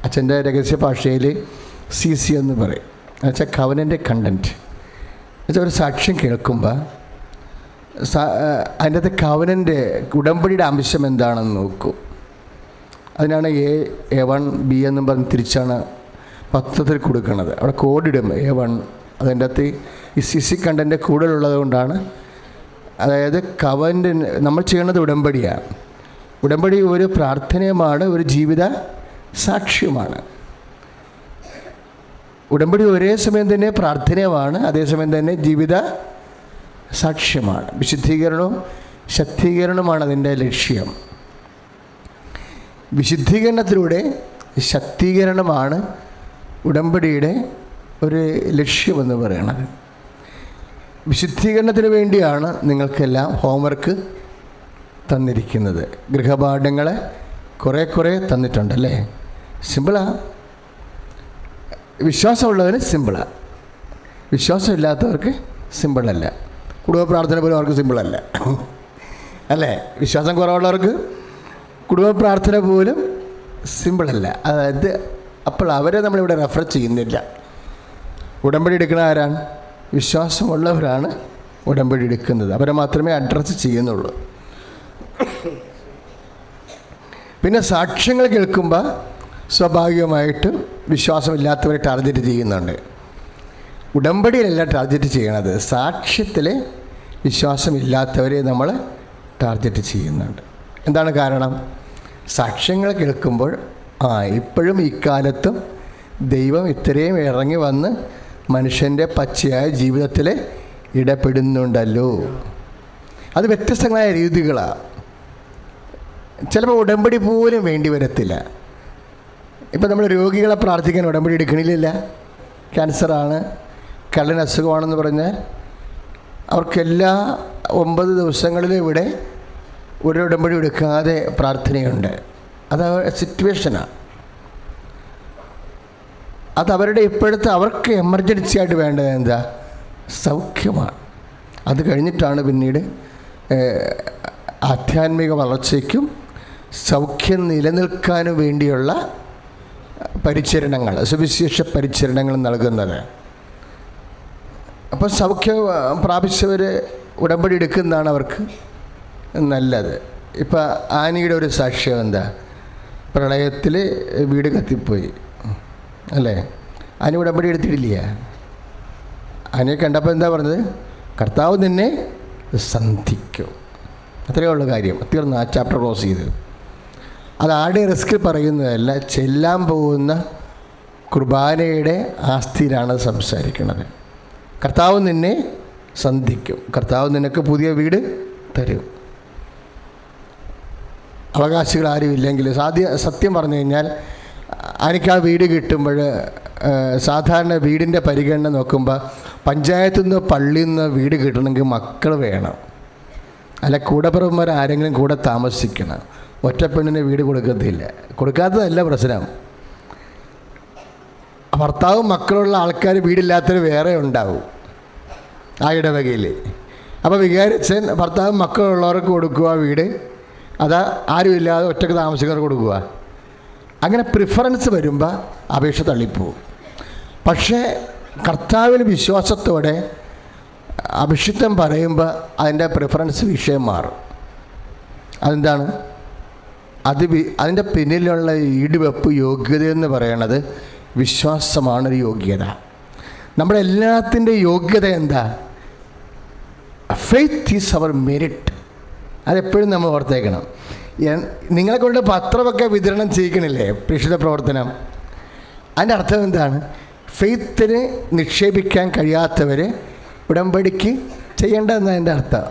അച്ഛൻ്റെ രഹസ്യ ഭാഷയിൽ CC എന്ന് പറയും. എന്നുവെച്ചാൽ കവനൻ്റെ കണ്ടൻറ്റ്. എന്നുവെച്ചാൽ ഒരു സാക്ഷ്യം കേൾക്കുമ്പോൾ അതിൻ്റെ അകത്ത് കവനൻ്റെ ഉടമ്പടിയുടെ അംശം എന്താണെന്ന് നോക്കൂ. അതിനാണ് A1 B എന്നും പറഞ്ഞ് തിരിച്ചാണ് പത്രത്തിൽ കൊടുക്കുന്നത്. അവിടെ കോഡിടും A1. അതിൻ്റെ അകത്ത് ഈ CC കണ്ടൻറ്റ് കൂടുതലുള്ളത് കൊണ്ടാണ്. അതായത് കവൻ്റെ നമ്മൾ ചെയ്യുന്നത് ഉടമ്പടിയാണ്. ഉടമ്പടി ഒരു പ്രാർത്ഥനയുമാണ്, ഒരു ജീവിത സാക്ഷ്യമാണ്. ഉടമ്പടി ഒരേ സമയം തന്നെ പ്രാർത്ഥനയുമാണ്, അതേസമയം തന്നെ ജീവിത സാക്ഷ്യമാണ്. വിശുദ്ധീകരണവും ശക്തീകരണവുമാണ് അതിൻ്റെ ലക്ഷ്യം. വിശുദ്ധീകരണത്തിലൂടെ ശക്തീകരണമാണ് ഉടമ്പടിയുടെ ഒരു ലക്ഷ്യമെന്ന് പറയുന്നത്. വിശുദ്ധീകരണത്തിന് വേണ്ടിയാണ് നിങ്ങൾക്കെല്ലാം ഹോംവർക്ക് തന്നിരിക്കുന്നത്. ഗൃഹപാഠങ്ങൾ കുറേ തന്നിട്ടുണ്ടല്ലേ. സിമ്പിളാണ്. വിശ്വാസമുള്ളവന് സിമ്പിളാണ്, വിശ്വാസമില്ലാത്തവർക്ക് സിമ്പിളല്ല. കുടുംബ പ്രാർത്ഥന പോലും അവർക്ക് സിമ്പിളല്ല അല്ലേ. വിശ്വാസം കുറവുള്ളവർക്ക് കുടുംബ പ്രാർത്ഥന പോലും സിമ്പിളല്ല. അതായത് അപ്പോൾ അവരെ നമ്മളിവിടെ റെഫർ ചെയ്യുന്നില്ല. ഉടമ്പടി എടുക്കുന്ന ആരാണ്? വിശ്വാസമുള്ളവരാണ് ഉടമ്പടി എടുക്കുന്നത്. അവരെ മാത്രമേ അഡ്രസ്സ് ചെയ്യുന്നുള്ളൂ. പിന്നെ സാക്ഷ്യങ്ങൾ കേൾക്കുമ്പോൾ സ്വാഭാവികമായിട്ടും വിശ്വാസമില്ലാത്തവരെ ടാർഗറ്റ് ചെയ്യുന്നുണ്ട്. ഉടമ്പടിയിലല്ല ടാർഗറ്റ് ചെയ്യണത്, സാക്ഷ്യത്തിൽ വിശ്വാസമില്ലാത്തവരെ നമ്മൾ ടാർഗറ്റ് ചെയ്യുന്നുണ്ട്. എന്താണ് കാരണം? സാക്ഷ്യങ്ങൾ കേൾക്കുമ്പോൾ ഇപ്പോഴും ഇക്കാലത്തും ദൈവം ഇത്രയും ഇറങ്ങി വന്ന് മനുഷ്യൻ്റെ പച്ചയായ ജീവിതത്തിൽ ഇടപെടുന്നുണ്ടല്ലോ. അത് വ്യത്യസ്തങ്ങളായ രീതികളാണ്. ചിലപ്പോൾ ഉടമ്പടി പോലും വേണ്ടി വരത്തില്ല. ഇപ്പം നമ്മൾ രോഗികളെ പ്രാർത്ഥിക്കാൻ ഉടമ്പടി എടുക്കണില്ല. ക്യാൻസറാണ്, കള്ളൻ അസുഖമാണെന്ന് പറഞ്ഞാൽ അവർക്കെല്ലാ 9 ദിവസങ്ങളിലും ഇവിടെ ഒരു ഉടമ്പടി എടുക്കാതെ പ്രാർത്ഥനയുണ്ട്. അത് സിറ്റുവേഷനാണ്. അതവരുടെ ഇപ്പോഴത്തെ അവർക്ക് എമർജൻസി ആയിട്ട് വേണ്ടത് എന്താ? സൗഖ്യമാണ്. അത് കഴിഞ്ഞിട്ടാണ് പിന്നീട് ആധ്യാത്മിക വളർച്ചയ്ക്കും സൗഖ്യം നിലനിൽക്കാനും വേണ്ടിയുള്ള പരിചരണങ്ങൾ, സുവിശേഷ പരിചരണങ്ങൾ നൽകുന്നത്. അപ്പോൾ സൗഖ്യം പ്രാപിച്ചവർ ഉടമ്പടി എടുക്കുന്നതാണ് അവർക്ക് നല്ലത്. ഇപ്പം ആനിയുടെ ഒരു സാക്ഷ്യം എന്താ? പ്രളയത്തിൽ വീട് കത്തിപ്പോയി അല്ലേ. ആനി ഉടമ്പടി എടുത്തിട്ടില്ല. ആനയെ കണ്ടപ്പോൾ എന്താ പറഞ്ഞത്? കർത്താവ് നിന്നെ സന്ധിക്കും. അത്രയേ ഉള്ള കാര്യം. തീർന്നു. ആ ചാപ്റ്റർ ക്ലോസ് ചെയ്ത്. അത് ആരുടെയും റിസ്ക് പറയുന്നതല്ല, ചെല്ലാൻ പോകുന്ന കുർബാനയുടെ ആസ്തിയിലാണ് സംസാരിക്കുന്നത്. കർത്താവ് നിന്നെ സന്ധിക്കും, കർത്താവ് നിനക്ക് പുതിയ വീട് തരും. അവകാശികൾ ആരും ഇല്ലെങ്കിൽ സത്യം പറഞ്ഞു കഴിഞ്ഞാൽ എനിക്ക് ആ വീട് കിട്ടുമ്പോൾ സാധാരണ വീടിൻ്റെ പരിഗണന നോക്കുമ്പോൾ പഞ്ചായത്തിൽ നിന്ന് പള്ളിയിൽ നിന്ന് വീട് കിട്ടണമെങ്കിൽ മക്കൾ വേണം, അല്ല കൂടപ്പിറപ്പന്മാർ ആരെങ്കിലും കൂടെ താമസിക്കണം. ഒറ്റപ്പെണ്ണിന് വീട് കൊടുക്കത്തില്ല. കൊടുക്കാത്തതല്ല പ്രശ്നം, ഭർത്താവും മക്കളുള്ള ആൾക്കാർ വീടില്ലാത്തവർ വേറെ ഉണ്ടാവും ആ ഇടവകയിൽ. അപ്പോൾ വികാരിച്ചൻ ഭർത്താവും മക്കളുള്ളവർക്ക് കൊടുക്കുക വീട്, അതാ ആരുമില്ലാതെ ഒറ്റയ്ക്ക് താമസിക്കുന്നവർക്ക് കൊടുക്കുക. അങ്ങനെ പ്രിഫറൻസ് വരുമ്പോൾ അപേക്ഷ തള്ളിപ്പോവും. പക്ഷേ കർത്താവിൽ വിശ്വാസത്തോടെ അഭിഷിക്തം പറയുമ്പോൾ അതിൻ്റെ പ്രിഫറൻസ് വിഷയം മാറും. അതെന്താണ്? അതിൻ്റെ പിന്നിലുള്ള ഈടുവെപ്പ് യോഗ്യതയെന്ന് പറയണത് വിശ്വാസമാണൊരു യോഗ്യത. നമ്മുടെ എല്ലാത്തിൻ്റെ യോഗ്യത എന്താ? Faith is our merit. അതെപ്പോഴും നമ്മൾ ഓർത്തേക്കണം. നിങ്ങളെ കൊണ്ട് പത്രമൊക്കെ വിതരണം ചെയ്യിക്കണില്ലേ പ്രേക്ഷിത പ്രവർത്തനം? അതിൻ്റെ അർത്ഥം എന്താണ്? ഫെയ്ത്തിന് നിക്ഷേപിക്കാൻ കഴിയാത്തവർ ഉടമ്പടിക്ക് ചെയ്യേണ്ടതെന്നാണ് എൻ്റെ അർത്ഥം.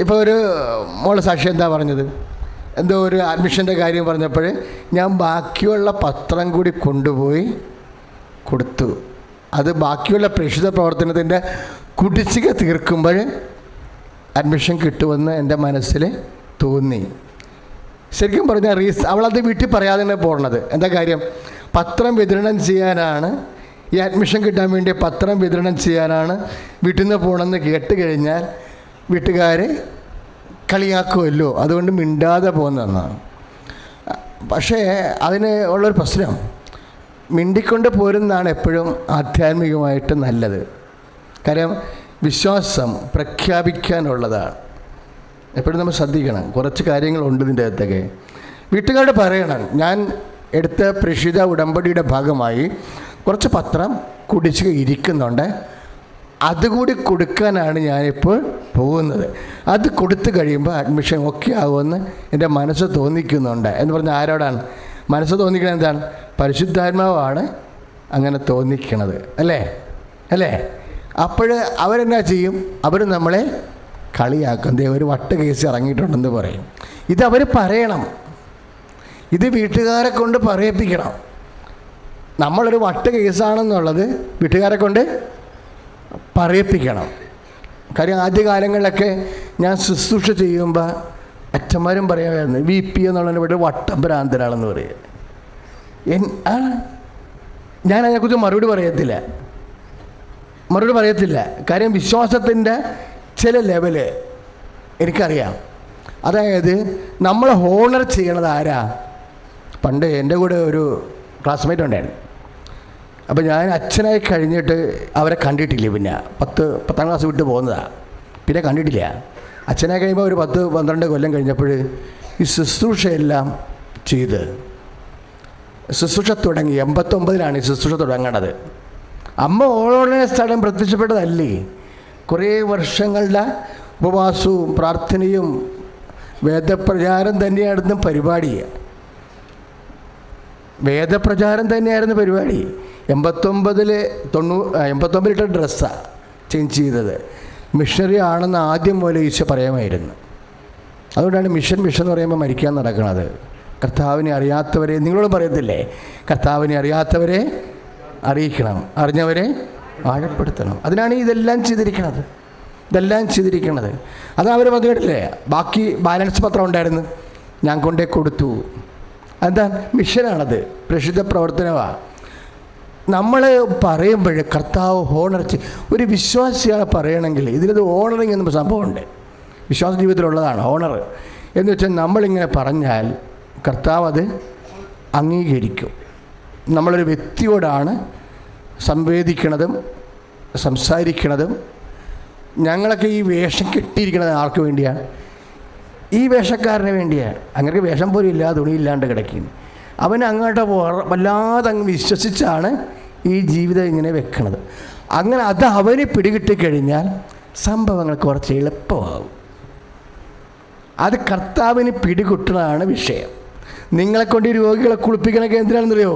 ഇപ്പോൾ ഒരു മോളെ സാക്ഷി എന്താ പറഞ്ഞത്? എന്തോ ഒരു അഡ്മിഷൻ്റെ കാര്യം പറഞ്ഞപ്പോൾ ഞാൻ ബാക്കിയുള്ള പത്രം കൂടി കൊണ്ടുപോയി കൊടുത്തു. അത് ബാക്കിയുള്ള പ്രേക്ഷിത പ്രവർത്തനത്തിൻ്റെ കുടിശ്ശിക തീർക്കുമ്പോൾ അഡ്മിഷൻ കിട്ടുമെന്ന് എൻ്റെ മനസ്സിൽ തോന്നി. ശരിക്കും പറഞ്ഞാൽ അവളത് വീട്ടിൽ പറയാതെ തന്നെ പോകണത്. എന്താ കാര്യം? പത്രം വിതരണം ചെയ്യാനാണ്, ഈ അഡ്മിഷൻ കിട്ടാൻ വേണ്ടി പത്രം വിതരണം ചെയ്യാനാണ് വീട്ടിൽ നിന്ന് പോകണമെന്ന് കേട്ട് കഴിഞ്ഞാൽ വീട്ടുകാർ കളിയാക്കുമല്ലോ, അതുകൊണ്ട് മിണ്ടാതെ പോകുന്നതെന്നാണ്. പക്ഷേ അതിന് ഉള്ളൊരു പ്രശ്നം, മിണ്ടിക്കൊണ്ട് പോരുന്നതാണ് എപ്പോഴും ആധ്യാത്മികമായിട്ട് നല്ലത്. കാര്യം വിശ്വാസം പ്രഖ്യാപിക്കാനുള്ളതാണ്. എപ്പോഴും നമ്മൾ ശ്രദ്ധിക്കണം. കുറച്ച് കാര്യങ്ങളുണ്ട് ഇതിൻ്റെ അകത്തൊക്കെ. വീട്ടുകാരോട് പറയണം, ഞാൻ എടുത്ത പ്രേക്ഷിത ഉടമ്പടിയുടെ ഭാഗമായി കുറച്ച് പത്രം കുടിച്ച് ഇരിക്കുന്നുണ്ട്, അതുകൂടി കൊടുക്കാനാണ് ഞാനിപ്പോൾ പോകുന്നത്. അത് കൊടുത്തു കഴിയുമ്പോൾ അഡ്മിഷൻ ഓക്കെ ആകുമെന്ന് എൻ്റെ മനസ്സ് തോന്നിക്കുന്നുണ്ട് എന്ന് പറഞ്ഞാൽ ആരോടാണ് മനസ്സ് തോന്നിക്കണത്? എന്താണ്? പരിശുദ്ധാത്മാവാണ് അങ്ങനെ തോന്നിക്കണത്, അല്ലേ? അപ്പോൾ അവരെന്നാ ചെയ്യും? അവർ നമ്മളെ കളിയാക്കും. ദേ ഒരു വട്ട് കേസ് ഇറങ്ങിയിട്ടുണ്ടെന്ന് പറയും. ഇതവർ പറയണം, ഇത് വീട്ടുകാരെ കൊണ്ട് പറയിപ്പിക്കണം. നമ്മളൊരു വട്ട് കേസാണെന്നുള്ളത് വീട്ടുകാരെ കൊണ്ട് പറയിപ്പിക്കണം. കാര്യം ആദ്യകാലങ്ങളിലൊക്കെ ഞാൻ ശുശ്രൂഷ ചെയ്യുമ്പോൾ അച്ഛന്മാരും പറയാമായിരുന്നു, VP എന്നുള്ളതിന് ഇവിടെ വട്ടഭ്രാന്തനാണെന്ന് പറയുക. ഞാൻ അതിനെക്കുറിച്ച് മറുപടി പറയത്തില്ല. കാര്യം വിശ്വാസത്തിൻ്റെ ചില ലെവല് എനിക്കറിയാം. അതായത് നമ്മൾ ഹോണർ ചെയ്യണത് ആരാ? പണ്ട് എൻ്റെ കൂടെ ഒരു ക്ലാസ്മേറ്റ് ഉണ്ടായിരുന്നു. അപ്പോൾ ഞാൻ അച്ഛനായി കഴിഞ്ഞിട്ട് അവരെ കണ്ടിട്ടില്ല. പിന്നെ 10ാം ക്ലാസ് വിട്ട് പോകുന്നതാണ്, പിന്നെ കണ്ടിട്ടില്ല. അച്ഛനായി കഴിയുമ്പോൾ ഒരു 10-12 കൊല്ലം കഴിഞ്ഞപ്പോൾ ഈ ശുശ്രൂഷയെല്ലാം ചെയ്ത് ശുശ്രൂഷ തുടങ്ങി. 89-ലാണ് ഈ ശുശ്രൂഷ തുടങ്ങേണ്ടത്. അമ്മ ഓരോരോ സ്ഥലം പ്രത്യക്ഷപ്പെട്ടതല്ലേ. കുറേ വർഷങ്ങളുടെ ഉപവാസവും പ്രാർത്ഥനയും വേദപ്രചാരം തന്നെയായിരുന്നു പരിപാടി. 89 ഇട്ട ഡ്രസ്സാണ് ചേഞ്ച് ചെയ്തത്. മിഷണറി ആണെന്ന് ആദ്യം പോലെ ഈശോ പറയാമായിരുന്നു. അതുകൊണ്ടാണ് മിഷൻ എന്ന് പറയുമ്പോൾ മരിക്കാൻ നടക്കുന്നത്. കർത്താവിനെ അറിയാത്തവരെ, നിങ്ങളോട് പറയത്തില്ലേ, കർത്താവിനെ അറിയാത്തവരെ അറിയിക്കണം, അറിഞ്ഞവരെ ആഴപ്പെടുത്തണം. അതിനാണ് ഇതെല്ലാം ചെയ്തിരിക്കുന്നത്. അതാണ് അവർ പറഞ്ഞിട്ടില്ലേ, ബാക്കി ബാലൻസ് പത്രം ഉണ്ടായിരുന്നു, ഞാൻ കൊണ്ടേ കൊടുത്തു. എന്താ? മിഷനാണത്, പ്രേക്ഷിത പ്രവർത്തനമാണ്. നമ്മൾ പറയുമ്പോൾ കർത്താവ് ഹോണർ ഒരു വിശ്വാസിയാണ് പറയണമെങ്കിൽ ഇതിലത് ഓണറിങ് എന്ന സംഭവമുണ്ട്. വിശ്വാസ ജീവിതത്തിലുള്ളതാണ് ഓണർ എന്ന് വെച്ചാൽ നമ്മളിങ്ങനെ പറഞ്ഞാൽ കർത്താവ് അത് അംഗീകരിക്കും. നമ്മളൊരു വ്യക്തിയോടാണ് സംവേദിക്കണതും സംസാരിക്കണതും. ഞങ്ങളൊക്കെ ഈ വേഷം കെട്ടിയിരിക്കുന്നത് ആർക്ക് വേണ്ടിയാണ്? ഈ വേഷക്കാരന് വേണ്ടിയാണ്. അങ്ങനെ വേഷം പോലും ഇല്ലാതെ തുണിയില്ലാണ്ട് കിടക്കുന്നു. അവൻ അങ്ങോട്ട് വല്ലാതെ അങ്ങ് വിശ്വസിച്ചാണ് ഈ ജീവിതം ഇങ്ങനെ വെക്കണത്. അങ്ങനെ അത് അവന് പിടികിട്ടിക്കഴിഞ്ഞാൽ സംഭവങ്ങൾ കുറച്ച് എളുപ്പമാകും. അത് കർത്താവിന് പിടികിട്ടുന്നതാണ് വിഷയം. നിങ്ങളെക്കൊണ്ട് ഈ രോഗികളെ കുളിപ്പിക്കണൊക്കെ എന്തിനാണെന്നറിയോ?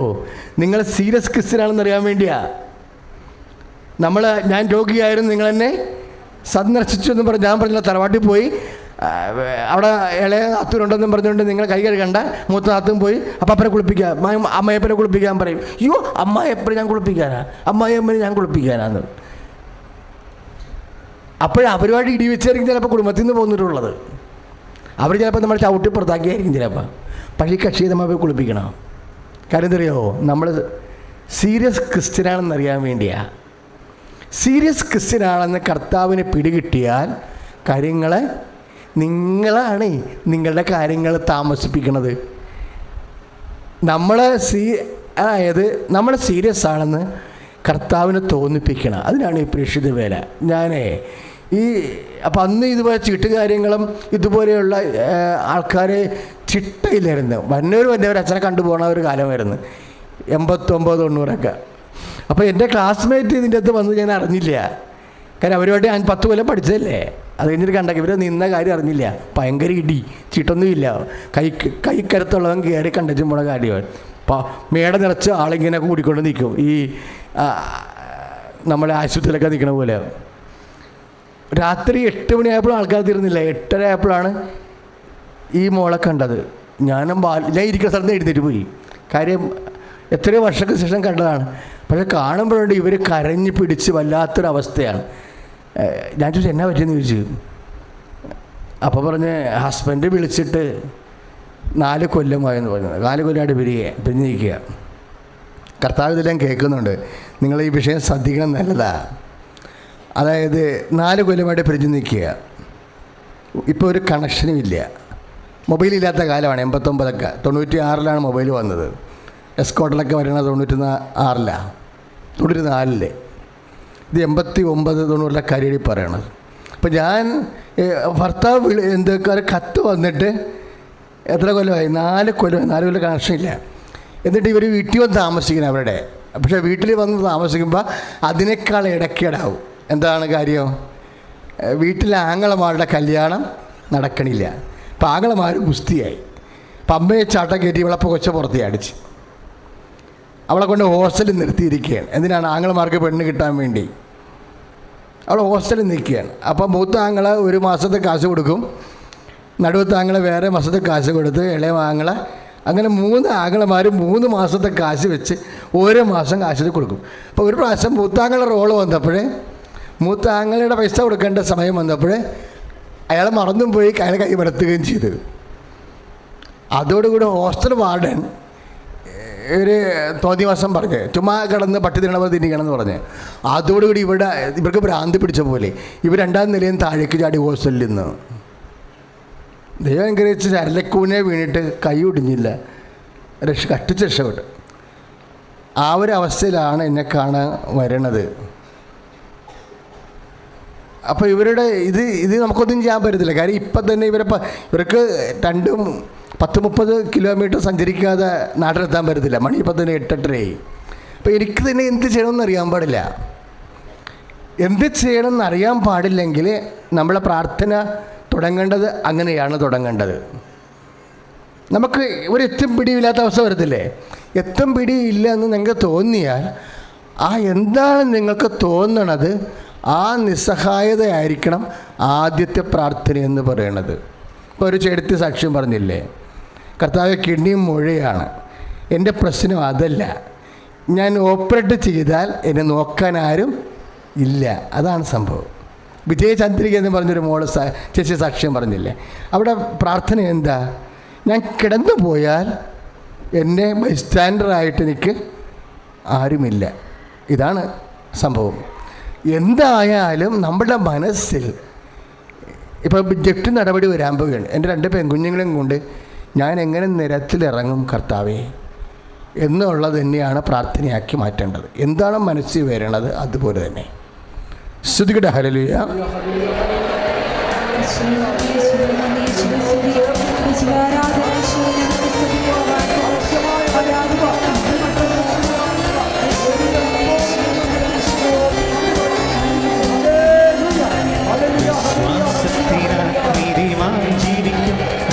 നിങ്ങൾ സീരിയസ് ക്രിസ്ത്യനാണെന്നറിയാൻ വേണ്ടിയാണ്. ഞാൻ രോഗിയായിരുന്നു, നിങ്ങളെന്നെ സന്ദർശിച്ചു എന്ന് പറഞ്ഞ് ഞാൻ പറഞ്ഞില്ല, തറവാട്ടിൽ പോയി അവിടെ ഇളയ നാത്തൂരുണ്ടെന്നും പറഞ്ഞുകൊണ്ട് നിങ്ങൾ കൈ കഴുകണ്ട, മൂത്ത നാത്തും പോയി അപ്പനെ കുളിപ്പിക്കുക, അമ്മയപ്പനെ കുളിപ്പിക്കാൻ പറയും. അയ്യോ, അമ്മായപ്പനെ ഞാൻ കുളിപ്പിക്കാനാന്ന്. അപ്പോഴവരുമായിട്ട് ഇടിവെച്ചായിരിക്കും ചിലപ്പോൾ കുടുംബത്തിൽ നിന്ന് പോന്നിട്ടുള്ളത്. അവർ ചിലപ്പോൾ നമ്മൾ ചവിട്ടി പുറത്താക്കിയായിരിക്കും ചിലപ്പോൾ. പക്ഷേ ഈ കക്ഷിയെ നമ്മൾ പോയി കുളിപ്പിക്കണം. കാര്യം എന്തറിയോ? നമ്മൾ സീരിയസ് ക്രിസ്ത്യനാണെന്നറിയാൻ വേണ്ടിയാണ്. സീരിയസ് ക്രിസ്ത്യനാണെന്ന് കർത്താവിന് പിടികിട്ടിയാൽ കാര്യങ്ങളെ നിങ്ങളാണ് നിങ്ങളുടെ കാര്യങ്ങൾ താമസിപ്പിക്കുന്നത്. അതായത് നമ്മൾ സീരിയസ് ആണെന്ന് കർത്താവിനെ തോന്നിപ്പിക്കണം. അതിനാണ് ഈ പ്രേക്ഷിത വേല. അപ്പം അന്ന് ഇതുപോലെ ചിട്ട് കാര്യങ്ങളും ഇതുപോലെയുള്ള ആൾക്കാരെ ചിട്ടയിലായിരുന്നു. വന്നവർ അച്ഛനെ കണ്ടുപോകണ ഒരു കാലമായിരുന്നു 89-90. അപ്പോൾ എൻ്റെ ക്ലാസ്മേറ്റ് ഇതിൻ്റെ അകത്ത് വന്ന് ഞാൻ അറിഞ്ഞില്ല. കാര്യം അവരുമായിട്ട് ഞാൻ 10 കൊല്ലം പഠിച്ചതല്ലേ. അത് കഴിഞ്ഞിട്ട് കണ്ടൊക്കെ ഇവരെ നിന്ന കാര്യം അറിഞ്ഞില്ല. ഭയങ്കര ഇടി, ചീട്ടൊന്നുമില്ല. കൈക്കരുത്തുള്ളവൻ കയറി കണ്ടച്ചും പോണ കാര്യമാണ്. മേട നിറച്ച് ആളിങ്ങനെ കൂടിക്കൊണ്ട് നിൽക്കും. ഈ നമ്മുടെ ആശുപത്രിയിലൊക്കെ നിൽക്കണ പോലെ. രാത്രി 8 മണിയായപ്പോഴും ആൾക്കാർ തീർന്നില്ല. 8:30 ആയപ്പോഴാണ് ഈ മോളെ കണ്ടത്. ഞാൻ ഇരിക്കുന്ന സ്ഥലത്ത് എഴുന്നേറ്റ് പോയി. കാര്യം എത്രയോ വർഷങ്ങൾക്ക് ശേഷം കണ്ടതാണ്. പക്ഷെ കാണുമ്പോഴുണ്ട് ഇവർ കരഞ്ഞ് പിടിച്ച് വല്ലാത്തൊരവസ്ഥയാണ്. ഞാൻ ചോദിച്ചു എന്നാ പറ്റിയെന്ന് ചോദിച്ചു. അപ്പോൾ പറഞ്ഞ് ഹസ്ബൻഡ് വിളിച്ചിട്ട് 4 കൊല്ലമായെന്ന് പറഞ്ഞത്. 4 കൊല്ലമായിട്ട് പിരിഞ്ഞ് നിൽക്കുക. കർത്താവ് ഇതെല്ലാം കേൾക്കുന്നുണ്ട്. നിങ്ങൾ ഈ വിഷയം ശ്രദ്ധിക്കണം, നല്ലതാണ്. അതായത് 4 കൊല്ലമായിട്ട് പിരിഞ്ഞ് നിൽക്കുക. ഇപ്പോൾ ഒരു കണക്ഷനും ഇല്ല. മൊബൈലില്ലാത്ത കാലമാണ് 89ഒക്കെ. 96 മൊബൈൽ വന്നത്. എസ്കോട്ടിലൊക്കെ വരുന്നത് 96 94 ഇത് 89 90 കരിയടി പറയണത്. അപ്പം ഞാൻ ഭർത്താവ് എന്തൊക്കെ കത്ത് വന്നിട്ട് എത്ര കൊല്ലമായി? 4 കൊല്ലം കണക്ഷൻ ഇല്ല. എന്നിട്ട് ഇവർ വീട്ടിൽ വന്ന് താമസിക്കണം അവരുടെ. പക്ഷേ വീട്ടിൽ വന്ന് താമസിക്കുമ്പോൾ അതിനേക്കാൾ ഇടയ്ക്കിടാവും. എന്താണ് കാര്യം? വീട്ടിലെ ആങ്ങളമാരുടെ കല്യാണം നടക്കണില്ല. അപ്പം ആങ്ങളമാർ ഗുസ്തിയായി. അപ്പം അമ്മയെ ചാട്ടം കയറ്റി ഇവളപ്പോൾ കൊച്ച പുറത്ത് അടിച്ച് അവളെ കൊണ്ട് ഹോസ്റ്റലിൽ നിർത്തിയിരിക്കുകയാണ്. എന്തിനാണ്? ആങ്ങളമാർക്ക് പെണ്ണ് കിട്ടാൻ വേണ്ടി അവൾ ഹോസ്റ്റലിൽ നിൽക്കുകയാണ്. അപ്പം മൂത്ത ആങ്ങള 1 മാസത്തെ കാശ് കൊടുക്കും, നടുവത്തെ ആങ്ങളെ വേറെ മാസത്തെ കാശ് കൊടുത്ത്, ഇളയ ആങ്ങള, അങ്ങനെ 3 ആങ്ങളമാർ 3 മാസത്തെ കാശ് വെച്ച് ഓരോ മാസം കാശ് കൊടുക്കും. അപ്പോൾ ഒരു പ്രാവശ്യം മൂത്താങ്ങളുടെ റോള് വന്നപ്പോൾ, മൂത്താങ്ങളുടെ പൈസ കൊടുക്കേണ്ട സമയം വന്നപ്പോൾ അയാൾ മറന്നും പോയി, അയാളെ കൈമടത്തുകയും ചെയ്തു. അതോടുകൂടി ഹോസ്റ്റൽ വാർഡൻ ഒരു തോന്നിവാസം പറഞ്ഞ് ചുമ്മാ കിടന്ന് പട്ടി തിന്നണവർ തിന്നിക്കണമെന്ന് പറഞ്ഞ് അതോടുകൂടി ഇവർക്ക് ഭ്രാന്തി പിടിച്ച പോലെ ഇവർ 2ാം നിലയും താഴേക്ക് ചാടി ഹോസ്റ്റലിൽ നിന്ന്. ദൈവം അനുഗ്രഹിച്ച് ചരലക്കൂനെ വീണിട്ട് കൈ ഒടിഞ്ഞില്ല, കട്ടിച്ച് രക്ഷപ്പെട്ടു. ആ ഒരു അവസ്ഥയിലാണ് എന്നെ കാണാൻ വരണത്. അപ്പോൾ ഇവരുടെ ഇത് നമുക്കൊന്നും ചെയ്യാൻ പറ്റത്തില്ല. കാര്യം ഇപ്പം തന്നെ ഇവർക്ക് 10-30 കിലോമീറ്റർ സഞ്ചരിക്കാതെ നാട്ടിലെത്താൻ പറ്റത്തില്ല. മണി ഇപ്പം തന്നെ 8-8 ആയി. അപ്പോൾ എനിക്ക് തന്നെ എന്ത് ചെയ്യണമെന്ന് അറിയാൻ പാടില്ല. എന്ത് ചെയ്യണമെന്ന് അറിയാൻ പാടില്ലെങ്കിൽ നമ്മളെ പ്രാർത്ഥന തുടങ്ങേണ്ടത് അങ്ങനെയാണ് തുടങ്ങേണ്ടത്. നമുക്ക് ഒരു എത്തും പിടിയില്ലാത്ത അവസ്ഥ വരത്തില്ലേ? എത്തും പിടിയില്ല എന്ന് നിങ്ങൾക്ക് തോന്നിയാൽ എന്താണ് നിങ്ങൾക്ക് തോന്നണത്, ആ നിസ്സഹായതയായിരിക്കണം ആദ്യത്തെ പ്രാർത്ഥന എന്ന് പറയണത്. ഇപ്പോൾ ഒരു ചേട്ടത്തി സാക്ഷ്യം പറഞ്ഞില്ലേ, കർത്താവ് കിഡ്നിയും മുഴയാണ്, എൻ്റെ പ്രശ്നം അതല്ല, ഞാൻ ഓപ്പറേറ്റ് ചെയ്താൽ എന്നെ നോക്കാൻ ആരും ഇല്ല. അതാണ് സംഭവം. വിജയചന്ദ്രിക എന്ന് പറഞ്ഞൊരു മോള് ചേച്ചി സാക്ഷ്യം പറഞ്ഞില്ലേ, അവിടെ പ്രാർത്ഥന എന്താ? ഞാൻ കിടന്നു പോയാൽ എന്നെ ബൈസ്റ്റാൻഡറായിട്ട് എനിക്ക് ആരുമില്ല. ഇതാണ് സംഭവം. എന്തായാലും നമ്മുടെ മനസ്സിൽ ഇപ്പോൾ ജപ്തി നടപടി വരാൻ പോവുകയാണ്. എൻ്റെ 2 പെൺകുഞ്ഞുങ്ങളെയും കൊണ്ട് ഞാൻ എങ്ങനെ നിരത്തിലിറങ്ങും കർത്താവേ എന്നുള്ളത് തന്നെയാണ് പ്രാർത്ഥനയാക്കി മാറ്റേണ്ടത്. എന്താണ് മനസ്സിൽ വരണത് അതുപോലെ തന്നെ. സ്തുതിക്കട്ടെ, ഹല്ലേലൂയ.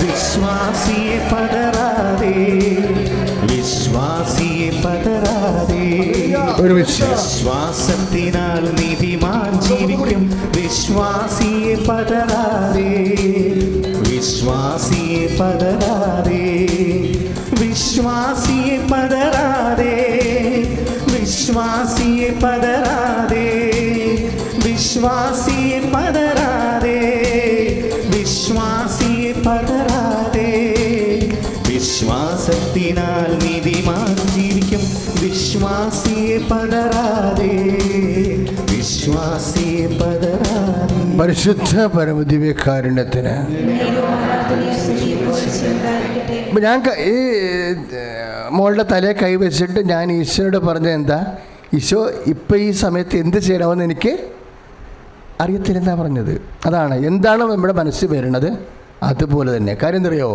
വിശ്വാസിയെ പതറാതെ, വിശ്വാസിയെ പതറാതെ, ഒരു വിശ്വാസത്തിനാൽ നീതിമാൻ ജീവിക്കും. വിശ്വാസിയെ പതറാതെ, വിശ്വാസിയെ പതറാതെ, വിശ്വാസിയെ പതറാതെ, വിശ്വാസിയെ പതറാതെ, വിശ്വാസിയെ പതറാതെ, വിശ്വാസിയെ പതറാതെ, വിശ്വാസത്തിനാൽ നീതിമാൻ ജീവിക്കും. വിശ്വാസിയെ പതറാതെ, വിശ്വാസിയെ പതറാതെ. പരിശുദ്ധ പരമദിവ്യകാരുണ്യത്തിന് ഞാൻ ഈ മോളുടെ തലയെ കൈവച്ചിട്ട് ഞാൻ ഈശോയോട് പറഞ്ഞത് എന്താ, ഈശോ ഇപ്പം ഈ സമയത്ത് എന്ത് ചെയ്യണമെന്ന് എനിക്ക് അറിയത്തില്ലെന്നാണ് പറഞ്ഞത്. അതാണ് എന്താണ് നമ്മുടെ മനസ്സിൽ വരുന്നത് അതുപോലെ തന്നെ. കാര്യം എന്തറിയോ,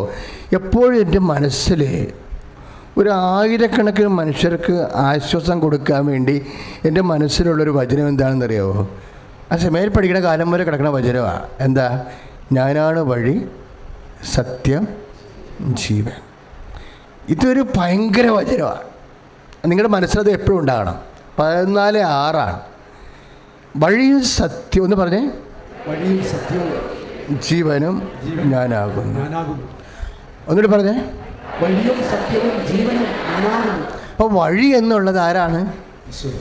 എപ്പോഴും എൻ്റെ മനസ്സിൽ ഒരു 1000കണക്കിന് മനുഷ്യർക്ക് ആശ്വാസം കൊടുക്കാൻ വേണ്ടി എൻ്റെ മനസ്സിലുള്ളൊരു വചനം എന്താണെന്നറിയോ? ആ സെമേൽ പഠിക്കുന്ന കാലം വരെ കിടക്കുന്ന വചനമാണ്. എന്താ? ഞാനാണ് വഴി, സത്യം, ജീവൻ. ഇതൊരു ഭയങ്കര വചനമാണ്. നിങ്ങളുടെ മനസ്സിലത് എപ്പോഴും ഉണ്ടാകണം. 14:6 വഴിയും സത്യം എന്ന് പറഞ്ഞേ, വഴിയും സത്യവും ജീവനും ഞാനാകുന്നു. ഒന്നുകൂടി പറഞ്ഞേ, വഴിയും സത്യവും ജീവനും ഞാനാകുന്നു. അപ്പോൾ വഴി എന്നുള്ളത് ആരാണ്?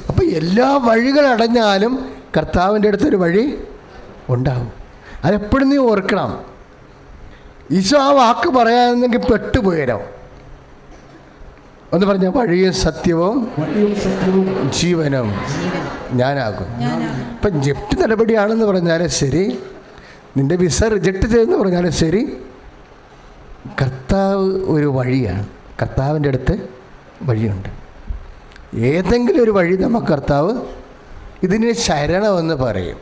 അപ്പോൾ എല്ലാ വഴികൾ അടഞ്ഞാലും കർത്താവിൻ്റെ അടുത്തൊരു വഴി ഉണ്ടാവും. അതെപ്പോഴും നീ ഓർക്കണം. ഈശോ ആ വാക്ക് പറയാനെങ്കിൽ പെട്ടുപോയരോ. ഒന്ന് പറഞ്ഞ, വഴിയും സത്യവും ജീവനും ഞാനാകും. ഇപ്പം ജപ്തി നടപടിയാണെന്ന് പറഞ്ഞാലും ശരി, നിൻ്റെ വിസ റിജക്റ്റ് ചെയ്തെന്ന് പറഞ്ഞാലും ശരി, കർത്താവ് ഒരു വഴിയാണ്. കർത്താവിൻ്റെ അടുത്ത് വഴിയുണ്ട്. ഏതെങ്കിലും ഒരു വഴി നമുക്ക് കർത്താവ് ഇതിന് ശരണമെന്ന് പറയും,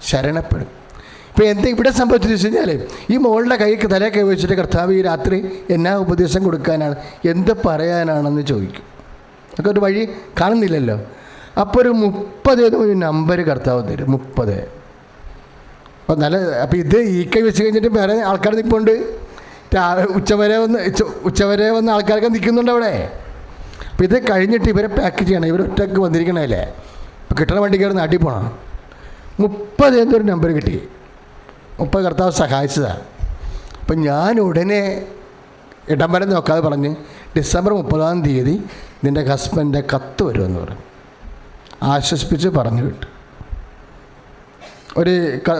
ശരണപ്പെടും. ഇപ്പോൾ ഇവിടെ സംഭവിച്ചെന്ന് വെച്ച് കഴിഞ്ഞാൽ ഈ മോളുടെ തലേ കൈ വെച്ചിട്ട് കർത്താവ് ഈ രാത്രി എന്നാ ഉപദേശം കൊടുക്കാനാണ്, എന്ത് പറയാനാണെന്ന് ചോദിക്കും. ഒക്കെ ഒരു വഴി കാണുന്നില്ലല്ലോ. അപ്പോൾ ഒരു 30 ഒരു നമ്പർ കർത്താവ് തരും, 30. അപ്പോൾ ഇത് ഈ കൈ വെച്ച് കഴിഞ്ഞിട്ട് വേറെ ആൾക്കാർ നിൽപ്പുണ്ട്. ഉച്ചവരെ വന്ന് ആൾക്കാരൊക്കെ നിൽക്കുന്നുണ്ട് അവിടെ. അപ്പോൾ ഇത് കഴിഞ്ഞിട്ട് ഇവരെ പാക്ക് ചെയ്യണം. ഇവർ ഒറ്റക്ക് വന്നിരിക്കണല്ലേ. ഇപ്പോൾ കിട്ടണ വണ്ടി കയറി നാട്ടിൽ പോകണം. 30 എന്നൊരു നമ്പർ കിട്ടി. 30 കർത്താവ് സഹായിച്ചതാണ്. അപ്പം ഞാൻ ഉടനെ ഇടം വരെ നോക്കാതെ പറഞ്ഞ് ഡിസംബർ 30-ാം തീയതി നിൻ്റെ ഹസ്ബൻഡിൻ്റെ കത്ത് വരുമെന്ന് പറഞ്ഞു. ആശ്വസിപ്പിച്ച് പറഞ്ഞു വിട്ടു.